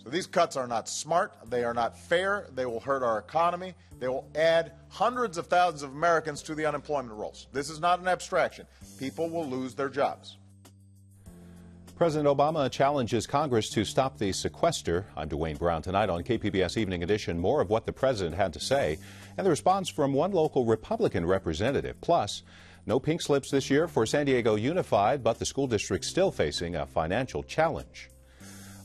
So these cuts are not smart, they are not fair, they will hurt our economy, they will add hundreds of thousands of Americans to the unemployment rolls. This is not an abstraction. People will lose their jobs. President Obama challenges Congress to stop the sequester. I'm Dwayne Brown. Tonight on KPBS Evening Edition, more of what the president had to say and the response from one local Republican representative. Plus, no pink slips this year for San Diego Unified, but the school district's still facing a financial challenge.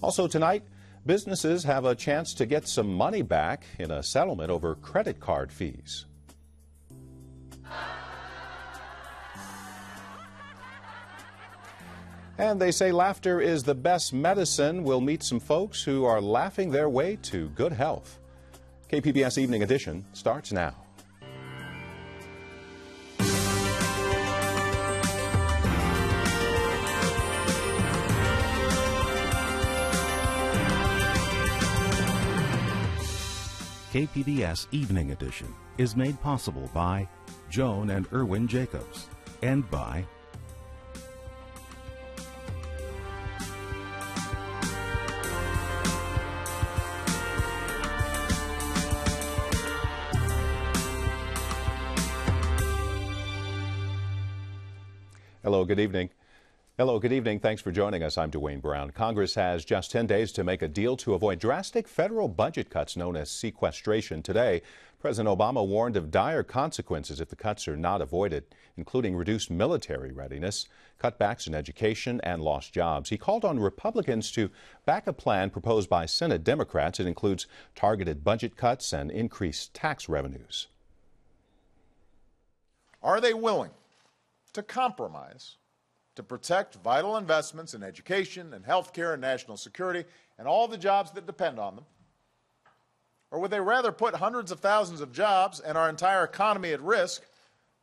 Also tonight, businesses have a chance to get some money back in a settlement over credit card fees. And they say laughter is the best medicine. We'll meet some folks who are laughing their way to good health. KPBS Evening Edition starts now. KPBS Evening Edition is made possible by Joan and Irwin Jacobs and by Hello, good evening. Hello, good evening. Thanks for joining us. I'm Dwayne Brown. Congress has just 10 days to make a deal to avoid drastic federal budget cuts known as sequestration. Today, President Obama warned of dire consequences if the cuts are not avoided, including reduced military readiness, cutbacks in education, and lost jobs. He called on Republicans to back a plan proposed by Senate Democrats. It includes targeted budget cuts and increased tax revenues. Are they willing to compromise to protect vital investments in education and health care and national security and all the jobs that depend on them? Or would they rather put hundreds of thousands of jobs and our entire economy at risk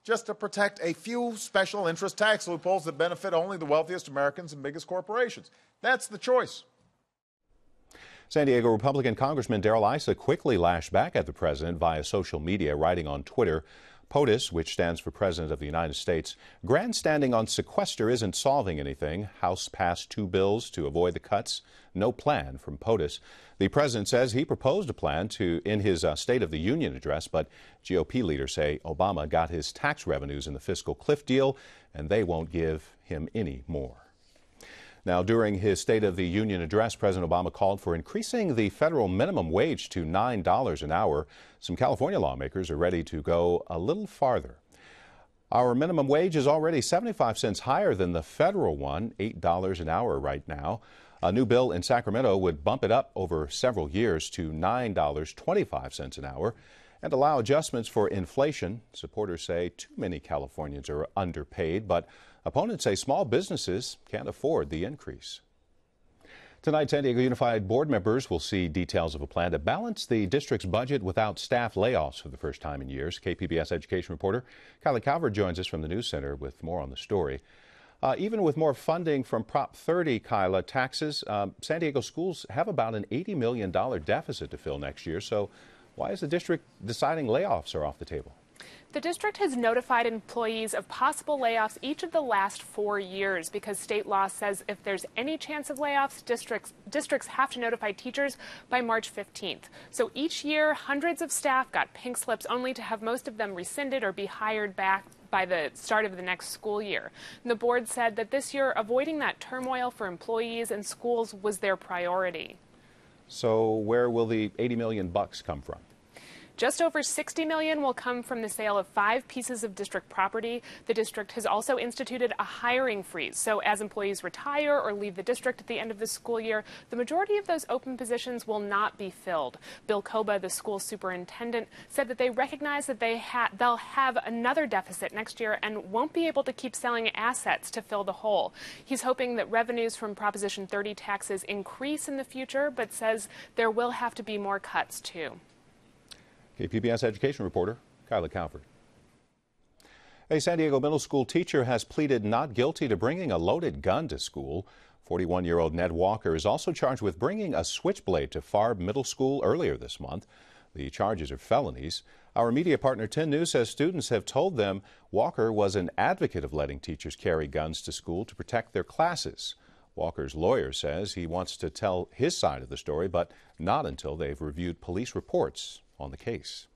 just to protect a few special interest tax loopholes that benefit only the wealthiest Americans and biggest corporations? That's the choice. San Diego Republican Congressman Darrell Issa quickly lashed back at the president via social media, writing on Twitter, POTUS, which stands for President of the United States, grandstanding on sequester isn't solving anything. House passed 2 bills to avoid the cuts. No plan from POTUS. The president says he proposed a plan in his State of the Union address, but GOP leaders say Obama got his tax revenues in the fiscal cliff deal, and they won't give him any more. Now, during his State of the Union address, President Obama called for increasing the federal minimum wage to $9 an hour. Some California lawmakers are ready to go a little farther. Our minimum wage is already 75 cents higher than the federal one, $8 an hour right now. A new bill in Sacramento would bump it up over several years to $9.25 an hour and allow adjustments for inflation. Supporters say too many Californians are underpaid, but opponents say small businesses can't afford the increase. Tonight, San Diego Unified board members will see details of a plan to balance the district's budget without staff layoffs for the first time in years. KPBS education reporter Kyla Calvert joins us from the News Center with more on the story. Even with more funding from Prop 30, Kyla, taxes, San Diego schools have about an $80 million deficit to fill next year. So why is the district deciding layoffs are off the table? The district has notified employees of possible layoffs each of the last 4 years because state law says if there's any chance of layoffs, districts have to notify teachers by March 15th. So each year, hundreds of staff got pink slips only to have most of them rescinded or be hired back by the start of the next school year. And the board said that this year, avoiding that turmoil for employees and schools was their priority. So where will the $80 million come from? Just over $60 million will come from the sale of 5 pieces of district property. The district has also instituted a hiring freeze. So as employees retire or leave the district at the end of the school year, the majority of those open positions will not be filled. Bill Koba, the school superintendent, said that they recognize that they'll have another deficit next year and won't be able to keep selling assets to fill the hole. He's hoping that revenues from Proposition 30 taxes increase in the future, but says there will have to be more cuts too. KPBS education reporter Kyla Calvert. A San Diego middle school teacher has pleaded not guilty to bringing a loaded gun to school. 41-year-old Ned Walker is also charged with bringing a switchblade to Farb Middle School earlier this month. The charges are felonies. Our media partner 10 News says students have told them Walker was an advocate of letting teachers carry guns to school to protect their classes. Walker's lawyer says he wants to tell his side of the story, but not until they've reviewed police reports on the case.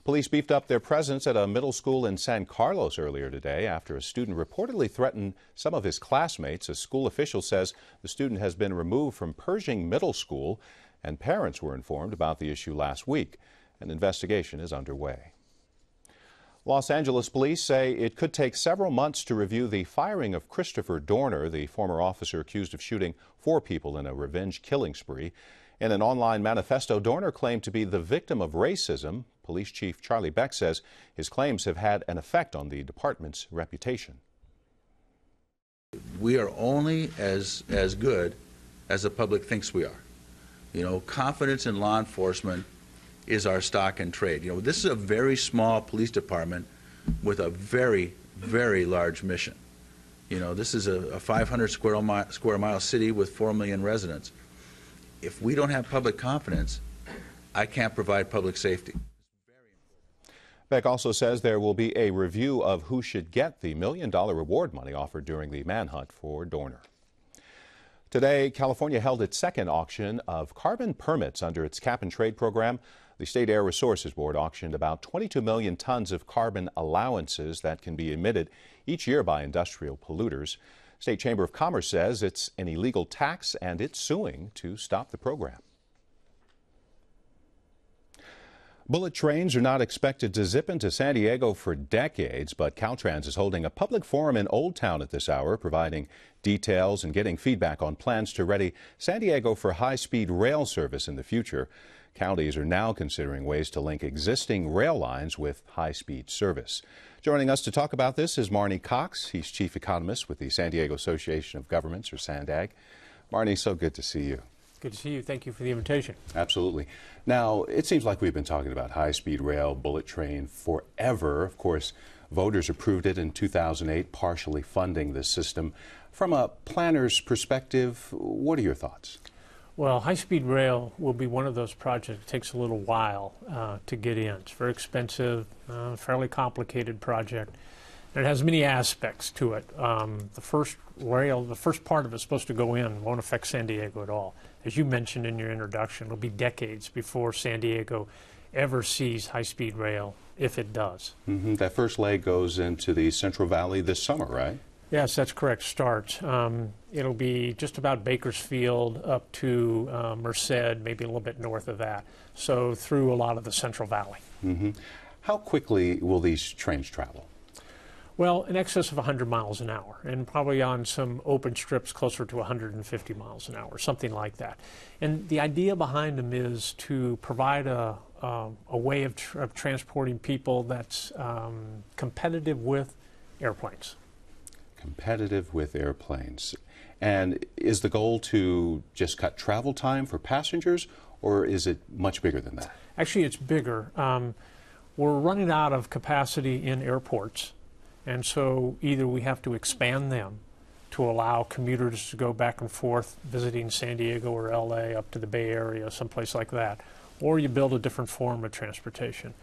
Police beefed up their presence at a middle school in San Carlos earlier today after a student reportedly threatened some of his classmates. A school official says the student has been removed from Pershing Middle School, and parents were informed about the issue last week. An investigation is underway. Los Angeles police say it could take several months to review the firing of Christopher Dorner, the former officer accused of shooting 4 people in a revenge killing spree. In an online manifesto, Dorner claimed to be the victim of racism. Police Chief Charlie Beck says his claims have had an effect on the department's reputation. We are only as good as the public thinks we are. You know, confidence in law enforcement is our stock and trade. You know, this is a very small police department with a very, very large mission. You know, this is a 500 square mile city with 4 million residents. If we don't have public confidence, I can't provide public safety. Beck also says there will be a review of who should get the $1 million reward money offered during the manhunt for Dorner. Today, California held its second auction of carbon permits under its cap-and-trade program. The State Air Resources Board auctioned about 22 million tons of carbon allowances that can be emitted each year by industrial polluters. State Chamber of Commerce says it's an illegal tax and it's suing to stop the program. Bullet trains are not expected to zip into San Diego for decades, but Caltrans is holding a public forum in Old Town at this hour, providing details and getting feedback on plans to ready San Diego for high-speed rail service in the future. Counties are now considering ways to link existing rail lines with high-speed service. Joining us to talk about this is Marnie Cox. He's chief economist with the San Diego Association of Governments, or SANDAG. Marnie, so good to see you. Good to see you. Thank you for the invitation. Absolutely. Now, it seems like we've been talking about high-speed rail, bullet train forever. Of course, voters approved it in 2008, partially funding the system. From a planner's perspective, what are your thoughts? Well, high-speed rail will be one of those projects that takes a little while to get in. It's very expensive, fairly complicated project. And it has many aspects to it. The first part of it is supposed to go in, won't affect San Diego at all. As you mentioned in your introduction, it'll be decades before San Diego ever sees high-speed rail, if it does. Mm-hmm. That first leg goes into the Central Valley this summer, right? Yes, that's correct. Starts. It'll be just about Bakersfield up to Merced, maybe a little bit north of that. So through a lot of the Central Valley. Mm-hmm. How quickly will these trains travel? Well, in excess of 100 miles an hour, and probably on some open strips closer to 150 miles an hour, something like that. And the idea behind them is to provide a way of transporting people that's competitive with airplanes. Competitive with airplanes. And is the goal to just cut travel time for passengers, or is it much bigger than that? Actually, it's bigger. We're running out of capacity in airports. And so either we have to expand them to allow commuters to go back and forth visiting San Diego or LA up to the Bay Area, someplace like that, or you build a different form of transportation.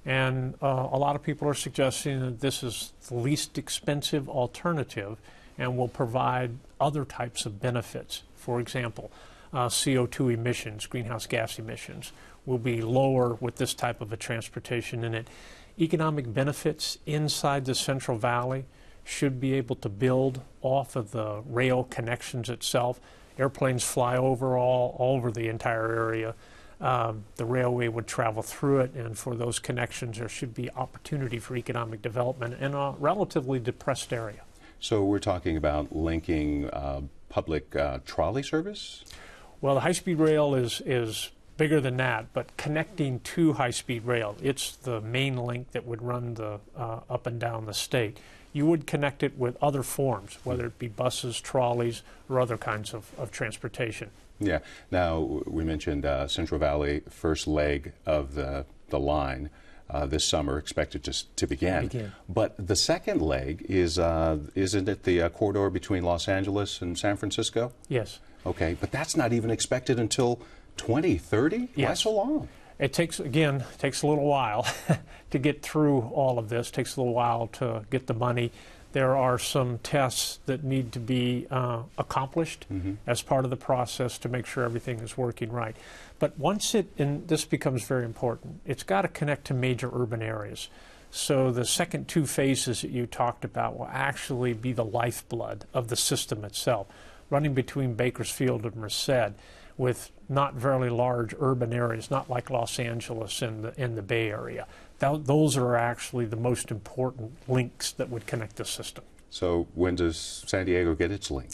And a lot of people are suggesting that this is the least expensive alternative and will provide other types of benefits. For example, CO2 emissions, greenhouse gas emissions, will be lower with this type of a transportation in it. Economic benefits inside the Central Valley should be able to build off of the rail connections itself. Airplanes fly over all over the entire area. The railway would travel through it, and for those connections there should be opportunity for economic development in a relatively depressed area. So we're talking about linking public trolley service? Well, the high-speed rail is bigger than that, but connecting to high-speed rail, it's the main link that would run the up and down the state. You would connect it with other forms, whether it be buses, trolleys, or other kinds of transportation. Yeah. Now, we mentioned Central Valley, first leg of the line this summer, expected to begin. But the second leg is, isn't it the corridor between Los Angeles and San Francisco? Yes. Okay, but that's not even expected until 2030? Yes. Why so long? It takes a little while to get through all of this. It takes a little while to get the money. There are some tests that need to be accomplished as part of the process to make sure everything is working right. But once and this becomes very important, it's got to connect to major urban areas. So the second two phases that you talked about will actually be the lifeblood of the system itself, running between Bakersfield and Merced with not very large urban areas, not like Los Angeles in the Bay Area. Those are actually the most important links that would connect the system. So when does San Diego get its link?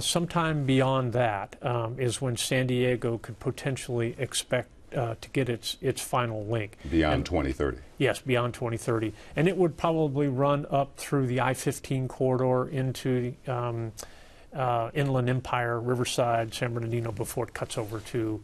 Sometime beyond that is when San Diego could potentially expect to get its final link. Beyond 2030? Yes, beyond 2030. And it would probably run up through the I-15 corridor into Inland Empire, Riverside, San Bernardino before it cuts over to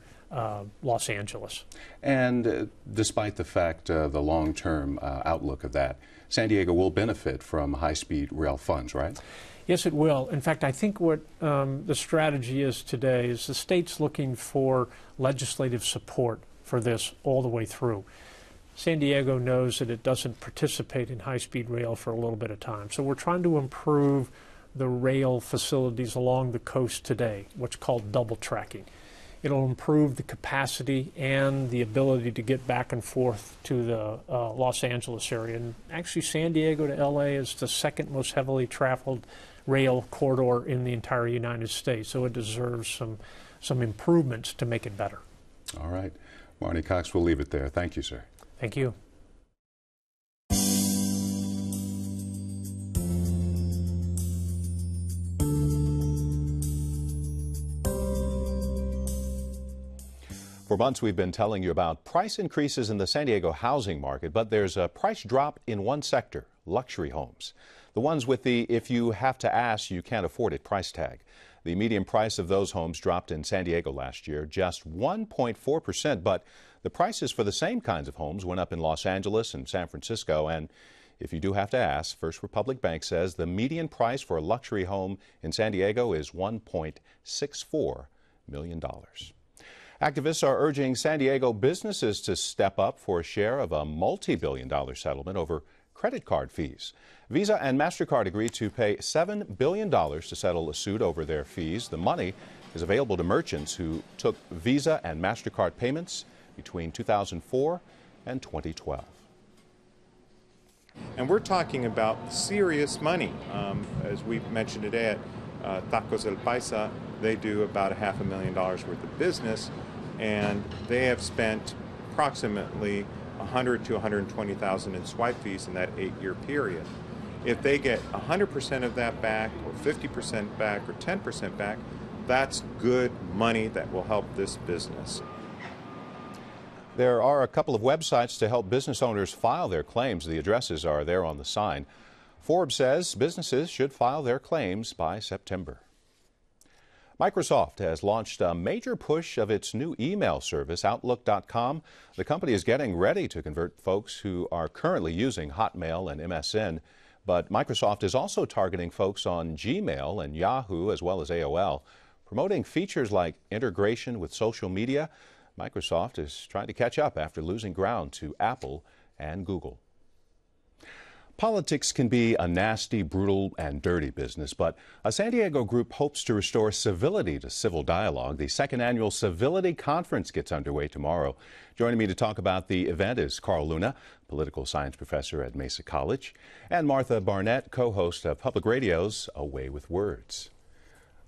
Los Angeles. And despite the fact, the long-term outlook of that, San Diego will benefit from high-speed rail funds, right? Yes, it will. In fact, I think what the strategy is today is the state's looking for legislative support for this all the way through. San Diego knows that it doesn't participate in high-speed rail for a little bit of time. So we're trying to improve the rail facilities along the coast today, what's called double tracking. It'll improve the capacity and the ability to get back and forth to the Los Angeles area. And actually, San Diego to LA is the second most heavily traveled rail corridor in the entire United States. So it deserves some improvements to make it better. All right. Marnie Cox, we'll leave it there. Thank you, sir. Thank you. For months, we've been telling you about price increases in the San Diego housing market, but there's a price drop in one sector, luxury homes. The ones with the "if you have to ask, you can't afford it" price tag. The median price of those homes dropped in San Diego last year, just 1.4%, but the prices for the same kinds of homes went up in Los Angeles and San Francisco. And if you do have to ask, First Republic Bank says the median price for a luxury home in San Diego is $1.64 million. Activists are urging San Diego businesses to step up for a share of a multi-billion-dollar settlement over credit card fees. Visa and MasterCard agreed to pay $7 billion to settle a suit over their fees. The money is available to merchants who took Visa and MasterCard payments between 2004 and 2012. And we're talking about serious money. As we mentioned today at Tacos El Paisa, they do about $500,000 worth of business, and they have spent approximately $100,000 to $120,000 in swipe fees in that 8-year period. If they get 100% of that back, or 50% back, or 10% back, that's good money that will help this business. There are a couple of websites to help business owners file their claims. The addresses are there on the sign. Forbes says businesses should file their claims by September. Microsoft has launched a major push of its new email service, Outlook.com. The company is getting ready to convert folks who are currently using Hotmail and MSN. But Microsoft is also targeting folks on Gmail and Yahoo as well as AOL. Promoting features like integration with social media, Microsoft is trying to catch up after losing ground to Apple and Google. Politics can be a nasty, brutal, and dirty business, but a San Diego group hopes to restore civility to civil dialogue. The second annual Civility Conference gets underway tomorrow. Joining me to talk about the event is Carl Luna, political science professor at Mesa College, and Martha Barnett, co-host of Public Radio's A Way with Words.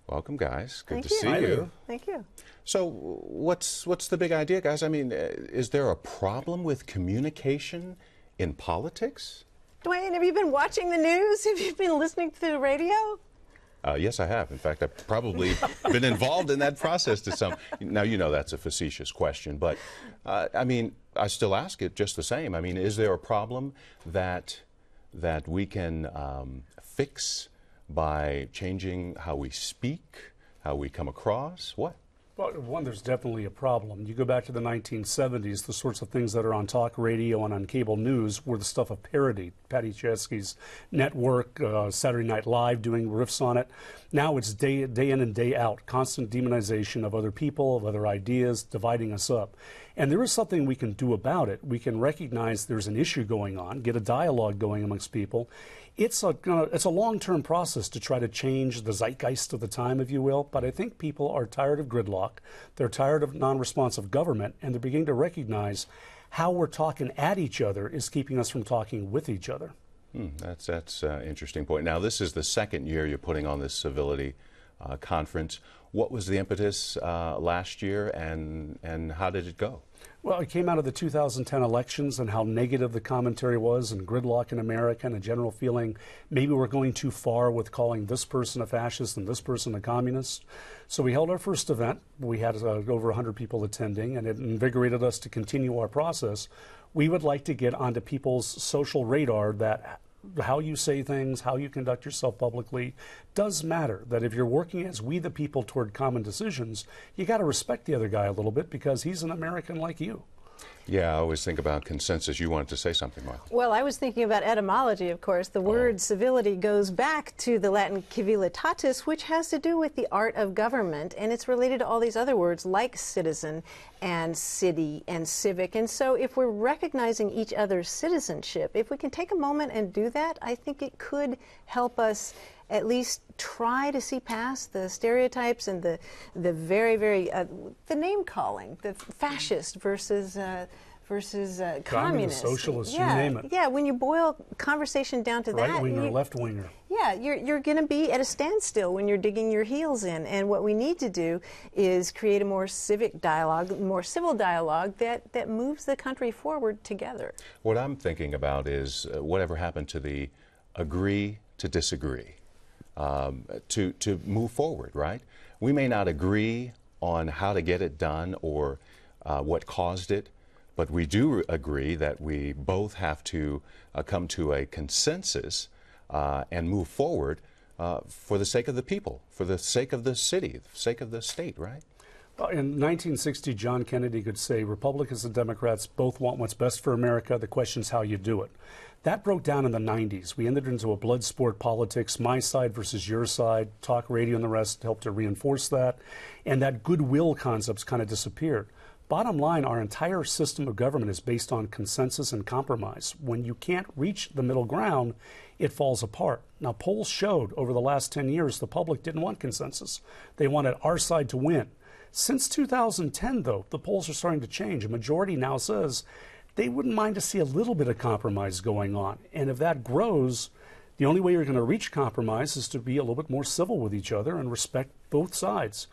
Welcome, guys. Good to see you. Thank you. So what's the big idea, guys? I mean, is there a problem with communication in politics? Dwayne, have you been watching the news? Have you been listening to the radio? Yes, I have. In fact, I've probably been involved in that process to some. Now, you know that's a facetious question, but I mean, I still ask it just the same. I mean, is there a problem that we can fix by changing how we speak, how we come across? What? Well, one, there's definitely a problem. You go back to the 1970s, the sorts of things that are on talk radio and on cable news were the stuff of parody. Patty Chesky's network, Saturday Night Live doing riffs on it. Now it's day in and day out, constant demonization of other people, of other ideas, dividing us up. And there is something we can do about it. We can recognize there's an issue going on, get a dialogue going amongst people. It's a long-term process to try to change the zeitgeist of the time, if you will, but I think people are tired of gridlock, they're tired of non-responsive government, and they're beginning to recognize how we're talking at each other is keeping us from talking with each other. That's an interesting point. Now, this is the second year you're putting on this Civility conference. What was the impetus last year, and how did it go? Well, it came out of the 2010 elections and how negative the commentary was and gridlock in America and a general feeling maybe we're going too far with calling this person a fascist and this person a communist. So we held our first event. We had over 100 people attending, and it invigorated us to continue our process. We would like to get onto people's social radar that how you say things, how you conduct yourself publicly does matter. That if you're working as we the people toward common decisions, you got to respect the other guy a little bit because he's an American like you. Yeah, I always think about consensus. You wanted to say something, Martha. Well, I was thinking about etymology, of course. The word civility goes back to the Latin civilitatis, which has to do with the art of government, and it's related to all these other words like citizen and city and civic. And so if we're recognizing each other's citizenship, if we can take a moment and do that, I think it could help us at least try to see past the stereotypes and the very, the name calling, the fascist versus communist, socialist, yeah, you name it. Yeah, when you boil conversation down to that, right-winger, left-winger. Yeah, you're going to be at a standstill when you're digging your heels in. And what we need to do is create a more civic dialogue, more civil dialogue that moves the country forward together. What I'm thinking about is whatever happened to the agree to disagree. To move forward, right? We may not agree on how to get it done or what caused it, but we do agree that we both have to come to a consensus and move forward for the sake of the people, for the sake of the city, the sake of the state, right? In 1960, John Kennedy could say, Republicans and Democrats both want what's best for America. The question's how you do it. That broke down in the 90s. We entered into a blood sport politics, my side versus your side, talk radio and the rest helped to reinforce that. And that goodwill concepts kind of disappeared. Bottom line, our entire system of government is based on consensus and compromise. When you can't reach the middle ground, it falls apart. Now, polls showed over the last 10 years the public didn't want consensus. They wanted our side to win. Since 2010, though, the polls are starting to change. A majority now says they wouldn't mind to see a little bit of compromise going on. And if that grows, the only way you're going to reach compromise is to be a little bit more civil with each other and respect both sides.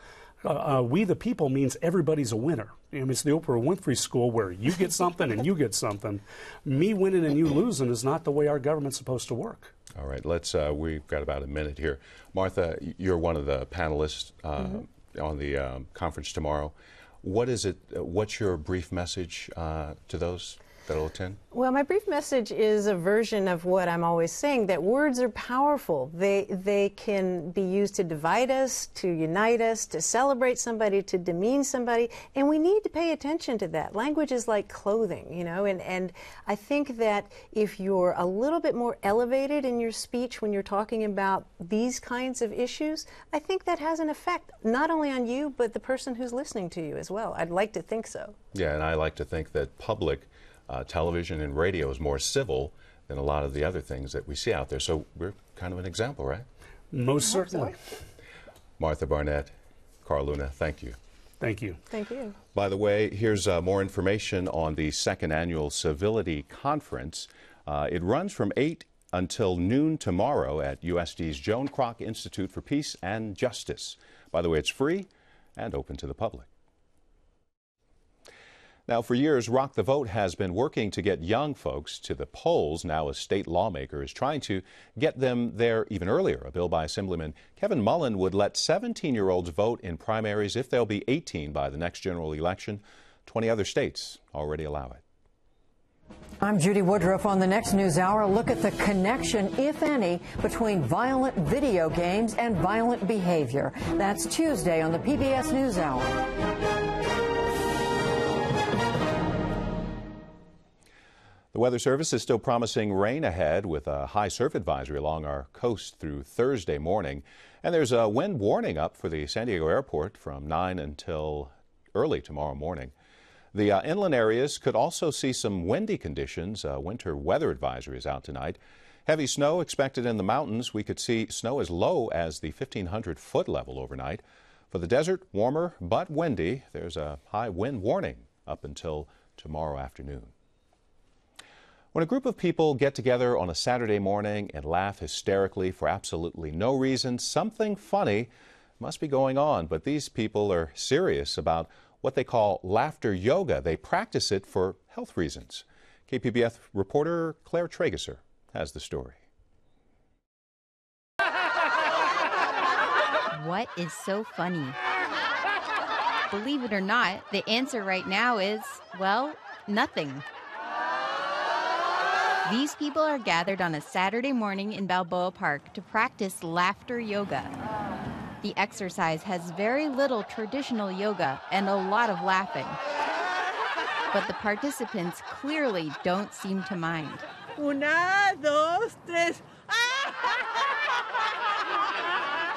We the people means everybody's a winner. I mean, it's the Oprah Winfrey School where you get something and you get something. Me winning and you losing is not the way our government's supposed to work. All right, we've got about a minute here. Martha, you're one of the panelists on the conference tomorrow. What's your brief message to those that will attend? Well, my brief message is a version of what I'm always saying, that words are powerful. They can be used to divide us, to unite us, to celebrate somebody, to demean somebody, and we need to pay attention to that. Language is like clothing, you know, and I think that if you're a little bit more elevated in your speech when you're talking about these kinds of issues, I think that has an effect not only on you, but the person who's listening to you as well. I'd like to think so. Yeah, and I like to think that public television and radio is more civil than a lot of the other things that we see out there. So we're kind of an example, right? Most certainly. Martha Barnett, Carl Luna, thank you. Thank you. Thank you. By the way, here's more information on the second annual Civility Conference. It runs from 8 until noon tomorrow at USD's Joan Kroc Institute for Peace and Justice. By the way, it's free and open to the public. Now, for years, Rock the Vote has been working to get young folks to the polls. Now, a state lawmaker is trying to get them there even earlier. A bill by Assemblyman Kevin Mullen would let 17-year-olds vote in primaries if they'll be 18 by the next general election. 20 other states already allow it. I'm Judy Woodruff on the next News Hour. A look at the connection, if any, between violent video games and violent behavior. That's Tuesday on the PBS News Hour. The Weather Service is still promising rain ahead with a high surf advisory along our coast through Thursday morning. And there's a wind warning up for the San Diego airport from 9 until early tomorrow morning. The inland areas could also see some windy conditions. Winter weather advisory is out tonight. Heavy snow expected in the mountains. We could see snow as low as the 1,500-foot level overnight. For the desert, warmer but windy. There's a high wind warning up until tomorrow afternoon. When a group of people get together on a Saturday morning and laugh hysterically for absolutely no reason, something funny must be going on. But these people are serious about what they call laughter yoga. They practice it for health reasons. KPBS reporter Claire Trageser has the story. What is so funny? Believe it or not, the answer right now is, well, nothing. These people are gathered on a Saturday morning in Balboa Park to practice laughter yoga. The exercise has very little traditional yoga and a lot of laughing. But the participants clearly don't seem to mind. Una, dos, tres.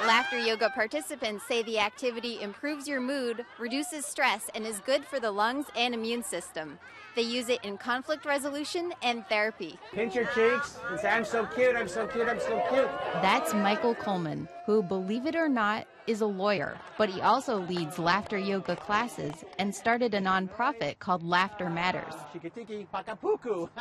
Laughter yoga participants say the activity improves your mood, reduces stress, and is good for the lungs and immune system. They use it in conflict resolution and therapy. Pinch your cheeks and say, I'm so cute, I'm so cute, I'm so cute. That's Michael Coleman, who, believe it or not, is a lawyer, but he also leads laughter yoga classes and started a nonprofit called Laughter Matters.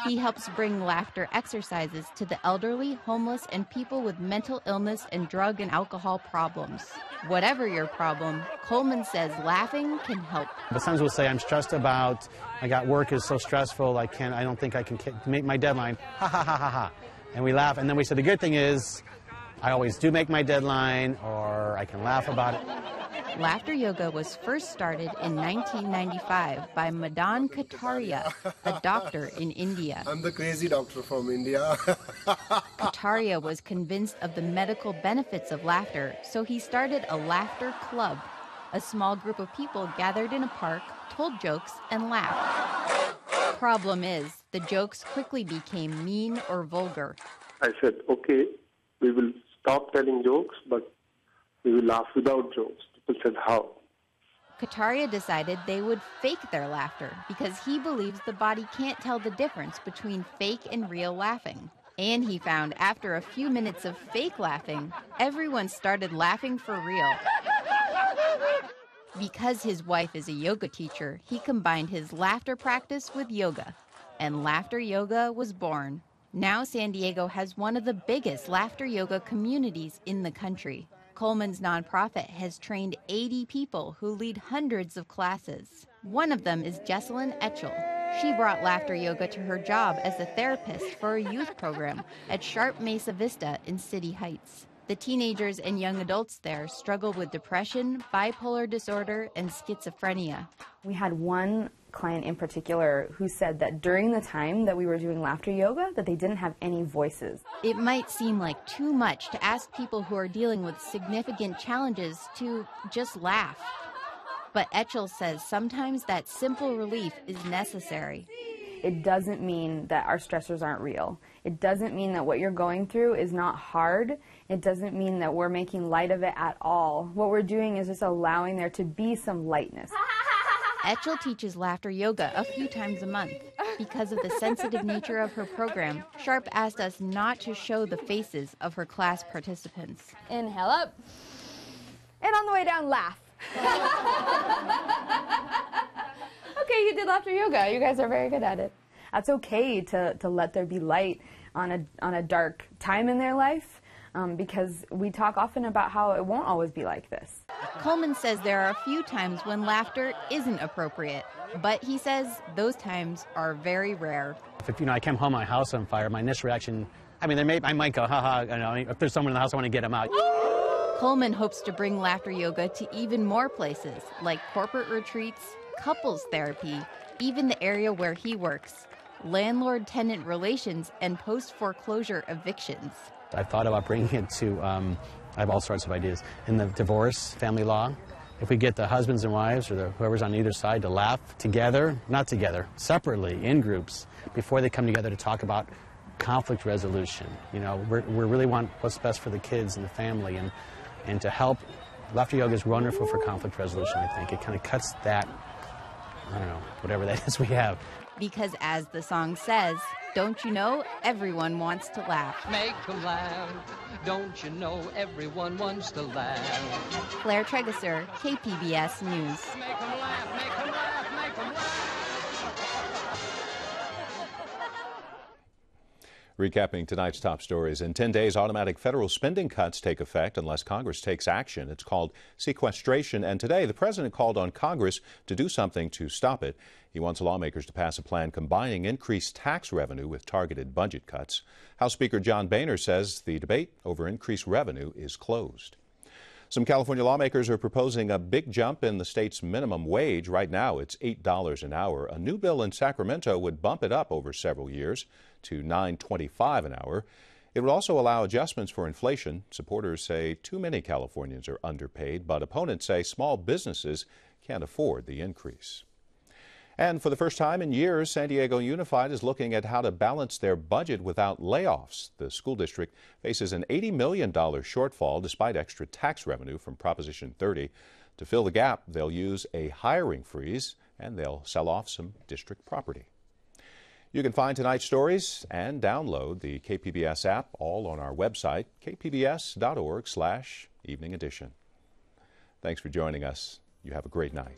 He helps bring laughter exercises to the elderly, homeless, and people with mental illness and drug and alcohol problems. Whatever your problem, Coleman says laughing can help. But sometimes we'll say, I'm stressed about, I got work is so stressful, I don't think I can make my deadline. Ha ha ha ha ha. And we laugh, and then we say the good thing is, I always do make my deadline, or I can laugh about it. Laughter yoga was first started in 1995 by Madan Kataria, a doctor in India. I'm the crazy doctor from India. Kataria was convinced of the medical benefits of laughter, so he started a laughter club. A small group of people gathered in a park, told jokes, and laughed. Problem is, the jokes quickly became mean or vulgar. I said, okay, we will stop telling jokes, but we will laugh without jokes. People said, how? Kataria decided they would fake their laughter because he believes the body can't tell the difference between fake and real laughing. And he found after a few minutes of fake laughing, everyone started laughing for real. Because his wife is a yoga teacher, he combined his laughter practice with yoga, and laughter yoga was born. Now San Diego has one of the biggest laughter yoga communities in the country. Coleman's nonprofit has trained 80 people who lead hundreds of classes. One of them is Jesselyn Etchell. She brought laughter yoga to her job as a therapist for a youth program at Sharp Mesa Vista in City Heights. The teenagers and young adults there struggle with depression, bipolar disorder, and schizophrenia. We had one client in particular who said that during the time that we were doing laughter yoga, that they didn't have any voices. It might seem like too much to ask people who are dealing with significant challenges to just laugh. But Etchell says sometimes that simple relief is necessary. It doesn't mean that our stressors aren't real. It doesn't mean that what you're going through is not hard. It doesn't mean that we're making light of it at all. What we're doing is just allowing there to be some lightness. Etchell teaches laughter yoga a few times a month. Because of the sensitive nature of her program, Sharp asked us not to show the faces of her class participants. Inhale up, and on the way down, laugh. Okay, you did laughter yoga. You guys are very good at it. That's okay to let there be light on a dark time in their life, because we talk often about how it won't always be like this. Coleman says there are a few times when laughter isn't appropriate, but he says those times are very rare. If I came home, my house on fire, my initial reaction, I might go, haha, if there's someone in the house, I want to get them out. Coleman hopes to bring laughter yoga to even more places, like corporate retreats, couples therapy, even the area where he works, landlord-tenant relations, and post-foreclosure evictions. I thought about bringing it to, I have all sorts of ideas. In the divorce, family law, if we get the husbands and wives or whoever's on either side to laugh together, not together, separately, in groups, before they come together to talk about conflict resolution. We really want what's best for the kids and the family, and to help. Laughter yoga is wonderful for conflict resolution, I think. It kind of cuts that I don't know, whatever that is we have. Because as the song says, don't you know, everyone wants to laugh. Make 'em laugh. Don't you know everyone wants to laugh? Claire Tregesser, KPBS News. Make 'em laugh, make 'em laugh, make 'em laugh. Recapping tonight's top stories. In 10 days, automatic federal spending cuts take effect unless Congress takes action. It's called sequestration, and today the president called on Congress to do something to stop it. He wants lawmakers to pass a plan combining increased tax revenue with targeted budget cuts. House Speaker John Boehner says the debate over increased revenue is closed. Some California lawmakers are proposing a big jump in the state's minimum wage. Right now, it's $8 an hour. A new bill in Sacramento would bump it up over several years to $9.25 an hour. It would also allow adjustments for inflation. Supporters say too many Californians are underpaid, but opponents say small businesses can't afford the increase. And for the first time in years, San Diego Unified is looking at how to balance their budget without layoffs. The school district faces an $80 million shortfall despite extra tax revenue from Proposition 30. To fill the gap, they'll use a hiring freeze and they'll sell off some district property. You can find tonight's stories and download the KPBS app all on our website, kpbs.org/evening edition. Thanks for joining us. You have a great night.